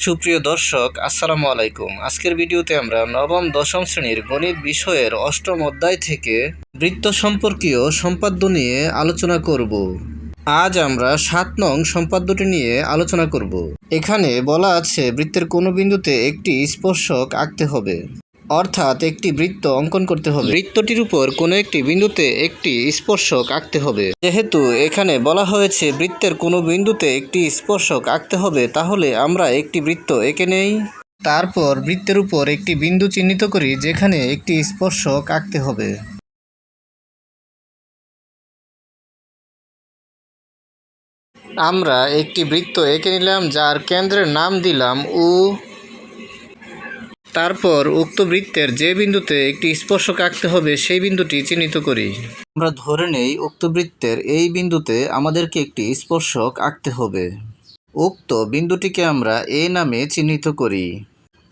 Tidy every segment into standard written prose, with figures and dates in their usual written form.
সুপ্রিয় দর্শক, আসসালামু আলাইকুম। আজকের ভিডিওতে আমরা নবম দশম শ্রেণীর গণিত বিষয়ের অষ্টম অধ্যায় থেকে বৃত্ত সম্পর্কীয় সম্পাদ্য নিয়ে আলোচনা করব। আজ আমরা 7 নং সম্পাদ্যটি নিয়ে আলোচনা করব। এখানে বলা আছে বৃত্তের কোনো বিন্দুতে একটি স্পর্শক আঁকতে হবে, অর্থাৎ একটি বৃত্ত অঙ্কন করতে হবে। বৃত্তটির উপর কোনো একটি বিন্দুতে একটি স্পর্শক আঁকতে হবে। যেহেতু এখানে বলা হয়েছে বৃত্তের কোনো বিন্দুতে একটি স্পর্শক আঁকতে হবে, তাহলে আমরা একটি বৃত্ত এঁকে নেই। তারপর বৃত্তের উপর একটি বিন্দু চিহ্নিত করি যেখানে একটি স্পর্শক আঁকতে হবে। আমরা একটি বৃত্ত এঁকে নিলাম, যার কেন্দ্রের নাম দিলাম ও। তারপর উক্ত বৃত্তের যে বিন্দুতে একটি স্পর্শক আঁকতে হবে সেই বিন্দুটি চিহ্নিত করি। আমরা ধরে নেই উক্ত বৃত্তের এই বিন্দুতে আমাদেরকে একটি স্পর্শক আঁকতে হবে। উক্ত বিন্দুটিকে আমরা এ নামে চিহ্নিত করি।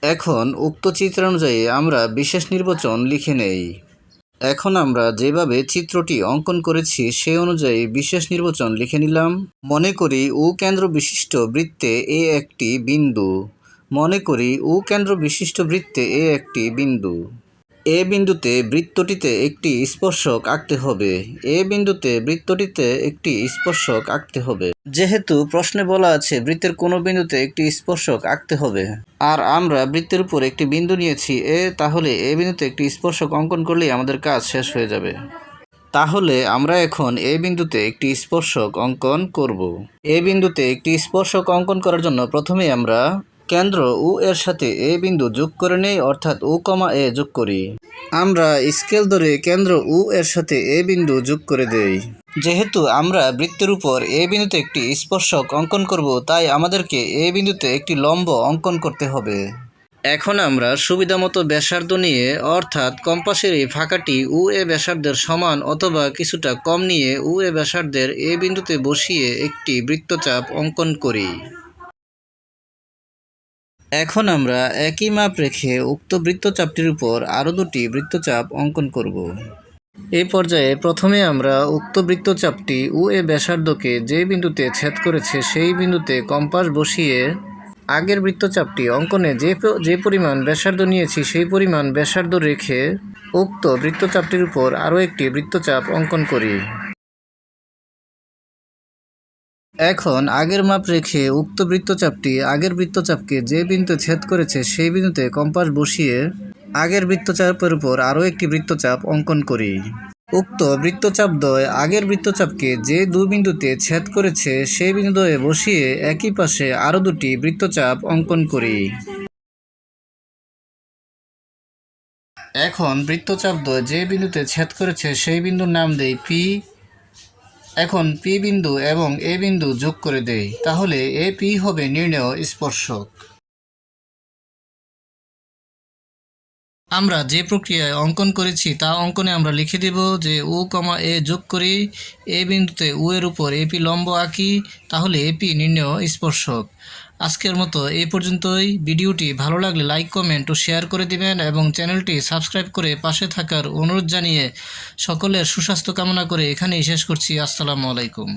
এখন উক্ত চিত্রানুযায়ী আমরা বিশেষ নির্বাচন লিখে নেই। এখন আমরা যেভাবে চিত্রটি অঙ্কন করেছি সেই অনুযায়ী বিশেষ নির্বাচন লিখে নিলাম। মনে করি ও কেন্দ্র বিশিষ্ট বৃত্তে এ একটি বিন্দু। মনে করি ও কেন্দ্র বিশিষ্ট বৃত্তে এ একটি বিন্দু। এ বিন্দুতে বৃত্তটিতে একটি স্পর্শক আঁকতে হবে। এ বিন্দুতে বৃত্তটিতে একটি স্পর্শক আঁকতে হবে। যেহেতু প্রশ্নে বলা আছে বৃত্তের কোনো বিন্দুতে একটি স্পর্শক আঁকতে হবে, আর আমরা বৃত্তের উপর একটি বিন্দু নিয়েছি এ, তাহলে এ বিন্দুতে একটি স্পর্শক অঙ্কন করলেই আমাদের কাজ শেষ হয়ে যাবে। তাহলে আমরা এখন এই বিন্দুতে একটি স্পর্শক অঙ্কন করব। এই বিন্দুতে একটি স্পর্শক অঙ্কন করার জন্য প্রথমে আমরা কেন্দ্র ও এর সাথে এ বিন্দু যোগ করে নেই, অর্থাৎ ও কমা এ যোগ করি। আমরা স্কেল ধরে কেন্দ্র ও এর সাথে এ বিন্দু যোগ করে দেই। যেহেতু আমরা বৃত্তের উপর এ বিন্দুতে একটি স্পর্শক অঙ্কন করব, তাই আমাদেরকে এ বিন্দুতে একটি লম্ব অঙ্কন করতে হবে। এখন আমরা সুবিধামতো ব্যাসার্ধ নিয়ে, অর্থাৎ কম্পাসের এই ফাঁকাটি ও এ ব্যাসার্ধের সমান অথবা কিছুটা কম নিয়ে ও এ ব্যাসার্ধের এ বিন্দুতে বসিয়ে একটি বৃত্তচাপ অঙ্কন করি। এখন আমরা একই মাপ রেখে উক্ত বৃত্তচাপটির উপর আরও দুটি বৃত্তচাপ অঙ্কন করব। এই পর্যায়ে প্রথমে আমরা উক্ত বৃত্তচাপটি ও এ ব্যাসার্ধকে যে বিন্দুতে ছেদ করেছে সেই বিন্দুতে কম্পাস বসিয়ে আগের বৃত্তচাপটি অঙ্কনে যে পরিমাণ ব্যাসার্ধ নিয়েছি সেই পরিমাণ ব্যাসার্ধ রেখে উক্ত বৃত্তচাপটির উপর আরও একটি বৃত্তচাপ অঙ্কন করি। এখন আগের মাপ রেখে উক্ত বৃত্তচাপটি আগের বৃত্তচাপকে যে বিন্দুতে ছেদ করেছে সেই বিন্দুতে কম্পাস বসিয়ে আগের বৃত্তচাপের উপর আরও একটি বৃত্তচাপ অঙ্কন করি। উক্ত বৃত্তচাপদ্বয় আগের বৃত্তচাপকে যে দুই বিন্দুতে ছেদ করেছে সেই বিন্দুদ্বয়ে বসিয়ে একই পাশে আরও দুটি বৃত্তচাপ অঙ্কন করি। এখন বৃত্তচাপদ্বয় যে বিন্দুতে ছেদ করেছে সেই বিন্দুর নাম দেই পি। এখন পি বিন্দু এবং এ বিন্দু যোগ করে দেই, তাহলে এ পি হবে নির্ণেয় স্পর্শক। আমরা যে প্রক্রিয়ায় অঙ্কন করেছি তা অঙ্কনে আমরা লিখে দেব যে ও কমা এ যোগ করি, এ বিন্দুতে ও এর উপর এপি লম্ব আঁকি, তাহলে এপি নির্ণেয় স্পর্শক। আজকের মতো এই পর্যন্তই। ভিডিওটি ভালো লাগলে লাইক, কমেন্ট ও শেয়ার করে দিবেন এবং চ্যানেলটি সাবস্ক্রাইব করে পাশে থাকার অনুরোধ জানিয়ে সকলের সুস্বাস্থ্য কামনা করে এখানেই শেষ করছি। আসসালামু আলাইকুম।